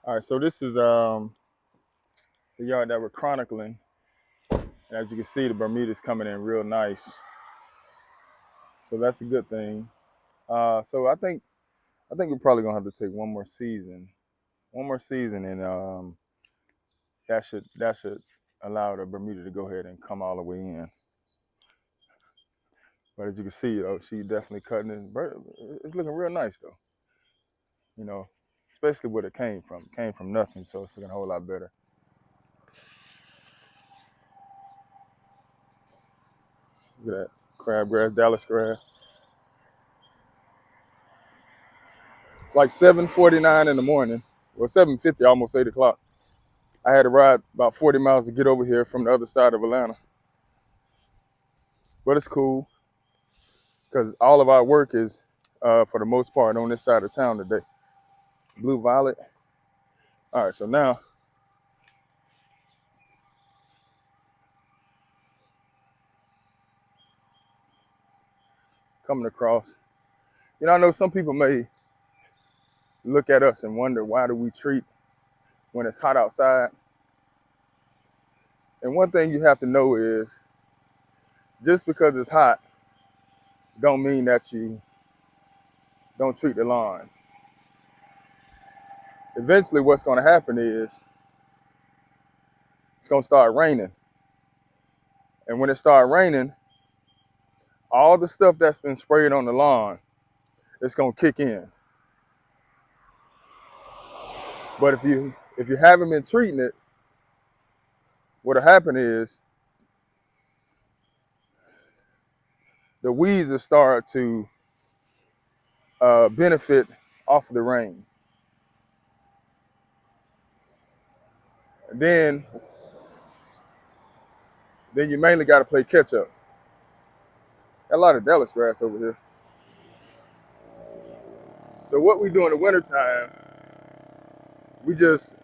All right, so this is the yard that we're chronicling. And as you can see, the Bermuda's coming in real nice. So that's a good thing. So I think we're probably gonna have to take one more season, and that should allow the Bermuda to go ahead and come all the way in. But as you can see, she definitely cutting it. It's looking real nice though. You know, especially where it came from. It came from nothing, so it's looking a whole lot better. Look at that crabgrass, Dallas grass. It's like 7:49 in the morning, well 7:50, almost 8 o'clock. I had to ride about 40 miles to get over here from the other side of Atlanta, but it's cool because all of our work is, for the most part, on this side of town today. Blue violet. All right, so now coming across. I know some people may look at us and wonder why do we treat when it's hot outside. And one thing you have to know is just because it's hot don't mean that you don't treat the lawn. Eventually what's going to happen is it's going to start raining. And when it starts raining, all the stuff that's been sprayed on the lawn, it's going to kick in. But if you haven't been treating it, what'll happen is the weeds will start to benefit off of the rain. Then you mainly got to play catch up. A lot of Dallas grass over here. So what we do in the wintertime, we just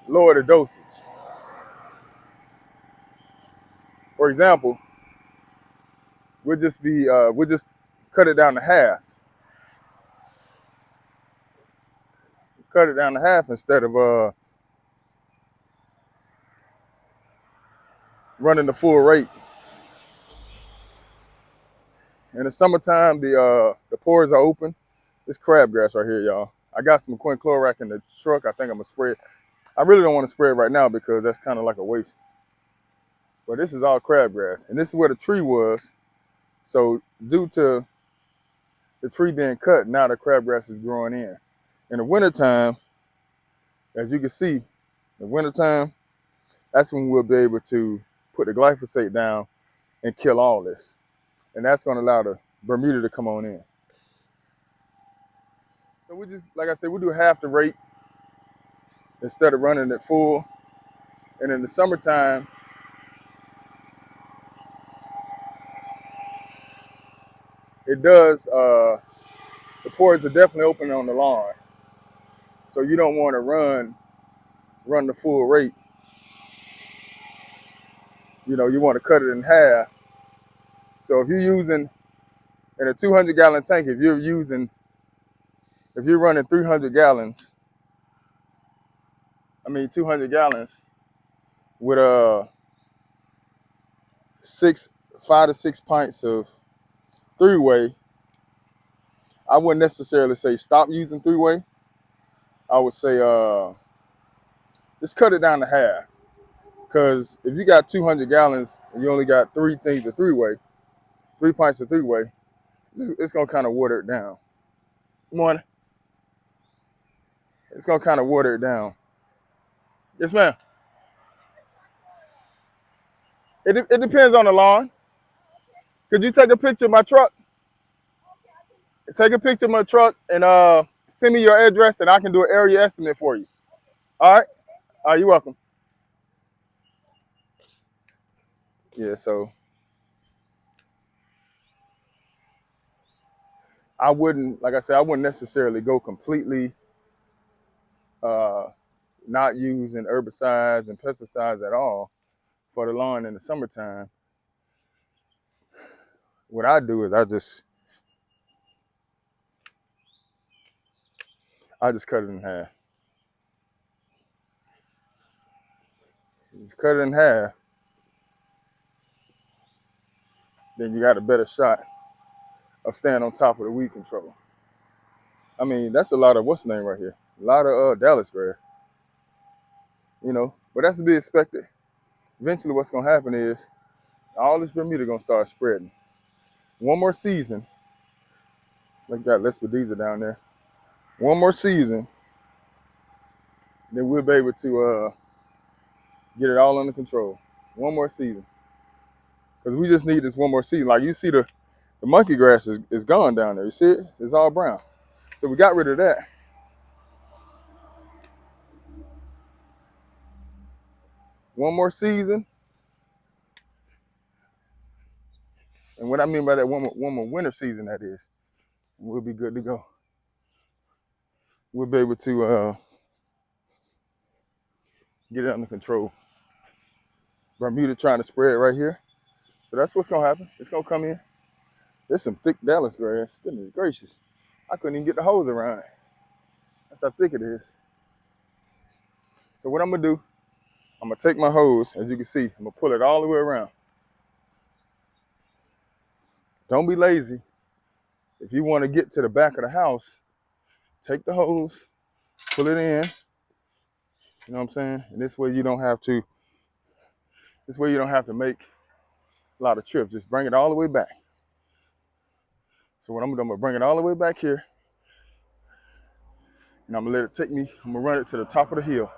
lower the dosage. For example, we'll just cut it down to half. Cut it down to half instead of running the full rate. In the summertime, the pores are open. This crabgrass right here, y'all. I got some quinclorac in the truck. I think I'm gonna spray it. I really don't want to spray it right now because that's kind of like a waste. But this is all crabgrass, and this is where the tree was. So due to the tree being cut, now the crabgrass is growing in. In the wintertime, as you can see, the wintertime, that's when we'll be able to put the glyphosate down and kill all this. And that's going to allow the Bermuda to come on in. So we just, like I said, we do half the rate instead of running it full. And in the summertime, it does, the pores are definitely open on the lawn. So you don't want to run the full rate. You want to cut it in half. So if you're using, in a 200-gallon tank, if you're running 200 gallons with 5 to 6 pints of three-way, I wouldn't necessarily say stop using three-way. I would say just cut it down to half. Because if you got 200 gallons and you only got 3 pints of three-way, it's going to kind of water it down. Good morning. It's going to kind of water it down. Yes, ma'am. It depends on the lawn. Could you take a picture of my truck? Take a picture of my truck and send me your address and I can do an area estimate for you. All right? All right, you're welcome. Yeah, so I wouldn't, like I said, I wouldn't necessarily go completely uh, not using herbicides and pesticides at all for the lawn in the summertime. What I do is I just cut it in half. If you cut it in half, then you got a better shot of staying on top of the weed control. I mean, that's a lot of what's the name right here? A lot of Dallas grass, but that's to be expected. Eventually what's gonna happen is all this Bermuda gonna start spreading. One more season, like that Lespedeza down there. One more season, then we'll be able to get it all under control. One more season. Because we just need this one more season. Like you see the monkey grass is gone down there. You see it? It's all brown. So we got rid of that. One more season. And what I mean by that, one more winter season, that is, we'll be good to go. We'll be able to get it under control. Bermuda trying to spread right here. So that's what's gonna happen. It's gonna come in. There's some thick Dallas grass. Goodness gracious. I couldn't even get the hose around it. That's how thick it is. So what I'm gonna do, I'm gonna take my hose, as you can see, I'm gonna pull it all the way around. Don't be lazy. If you wanna get to the back of the house, take the hose, pull it in, you know what I'm saying? And this way you don't have to make a lot of trips. Just bring it all the way back. So what I'm gonna do, I'm gonna bring it all the way back here, and I'm gonna let it take me, I'm gonna run it to the top of the hill.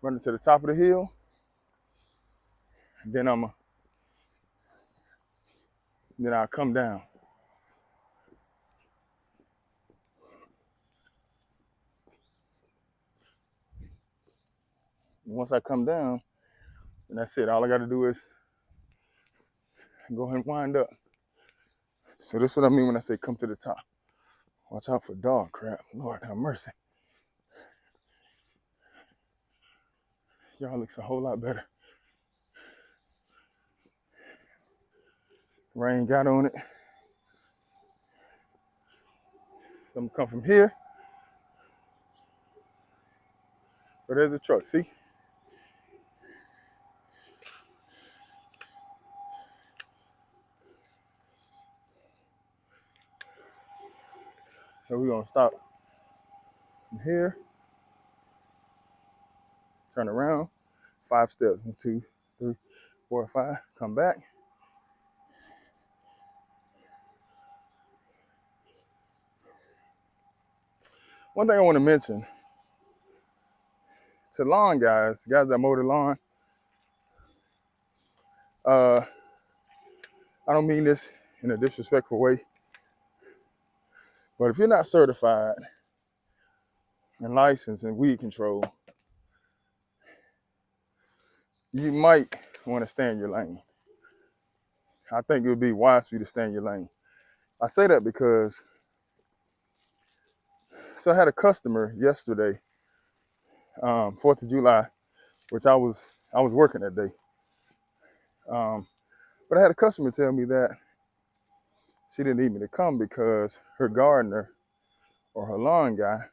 Run it to the top of the hill, and then I'll come down. And once I come down, and that's it. All I gotta do is go ahead and wind up. So this is what I mean when I say come to the top. Watch out for dog crap. Lord have mercy. Y'all looks a whole lot better. Rain got on it. So I'm gonna come from here. So there's a truck, see? So we're gonna stop from here, turn around, 5 steps, 1, 2, 3, 4, 5, come back. One thing I wanna mention, to lawn guys that mow the lawn, I don't mean this in a disrespectful way, but if you're not certified and licensed in weed control, you might want to stay in your lane. I think it would be wise for you to stay in your lane. I say that because, so I had a customer yesterday, 4th of July, which I was working that day. But I had a customer tell me that she didn't need me to come because her gardener or her lawn guy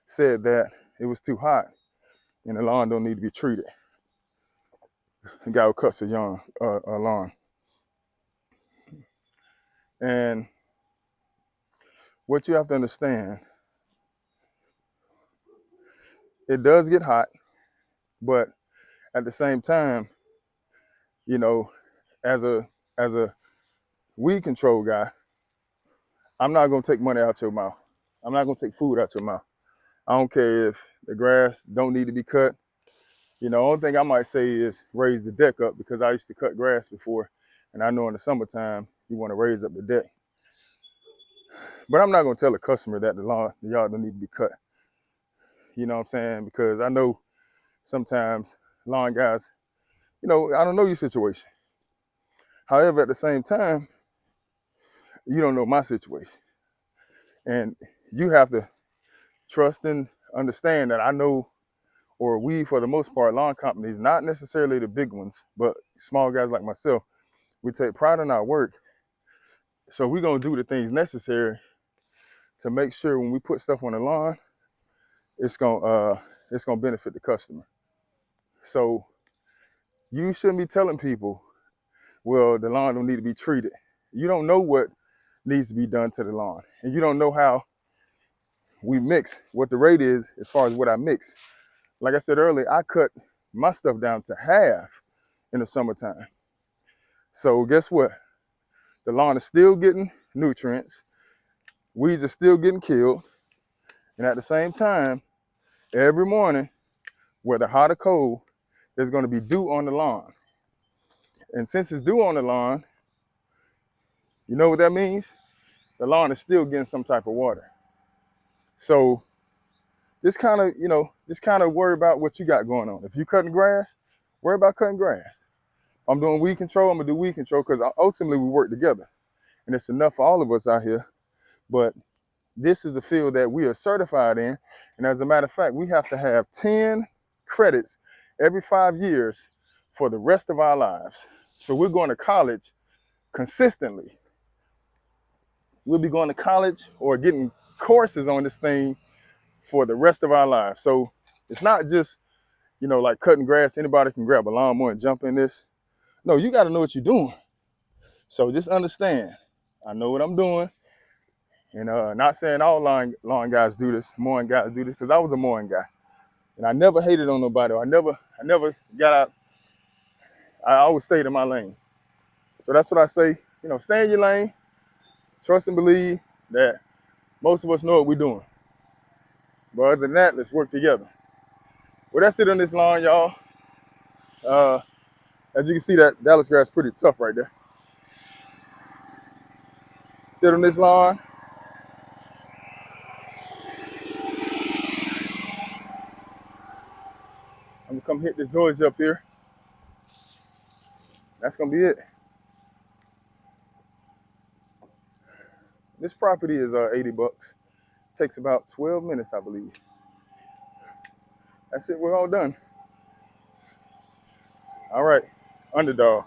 said that it was too hot and the lawn don't need to be treated. The guy who cuts a lawn. And what you have to understand, it does get hot, but at the same time, as a weed control guy, I'm not gonna take money out your mouth. I'm not gonna take food out your mouth. I don't care if the grass don't need to be cut. Only thing I might say is raise the deck up, because I used to cut grass before, and I know in the summertime you want to raise up the deck. But I'm not gonna tell a customer that the yard don't need to be cut. You know what I'm saying? Because I know sometimes lawn guys, I don't know your situation. However, at the same time, you don't know my situation. And you have to trust and understand that I know, or we, for the most part, lawn companies, not necessarily the big ones, but small guys like myself, we take pride in our work. So we're gonna do the things necessary to make sure when we put stuff on the lawn, it's gonna benefit the customer. So you shouldn't be telling people, well, the lawn don't need to be treated. You don't know what needs to be done to the lawn, and you don't know how we mix, what the rate is as far as what I mix. Like I said earlier, I cut my stuff down to half in the summertime. So guess what? The lawn is still getting nutrients, weeds are still getting killed, and at the same time, every morning, whether hot or cold, there's going to be dew on the lawn. And since it's dew on the lawn, you know what that means? The lawn is still getting some type of water. So just kind of, worry about what you got going on. If you're cutting grass, worry about cutting grass. If I'm doing weed control, I'm gonna do weed control, because ultimately we work together. And it's enough for all of us out here. But this is the field that we are certified in. And as a matter of fact, we have to have 10 credits every 5 years for the rest of our lives. So we're going to college consistently. We'll be going to college or getting courses on this thing for the rest of our lives. So it's not just, like cutting grass. Anybody can grab a lawnmower and jump in this. No, you got to know what you're doing. So just understand, I know what I'm doing. And not saying all lawn guys do this, mowing guys do this, because I was a mowing guy. And I never hated on nobody. I never got out. I always stayed in my lane. So that's what I say, stay in your lane, trust and believe that most of us know what we're doing. But other than that, let's work together. Well, that's it on this lawn, y'all. As you can see, that Dallas grass is pretty tough right there. Sit on this lawn. I'm gonna come hit the Zoysia up here. That's gonna be it. This property is $80. Takes about 12 minutes, I believe. That's it, we're all done. All right, underdog.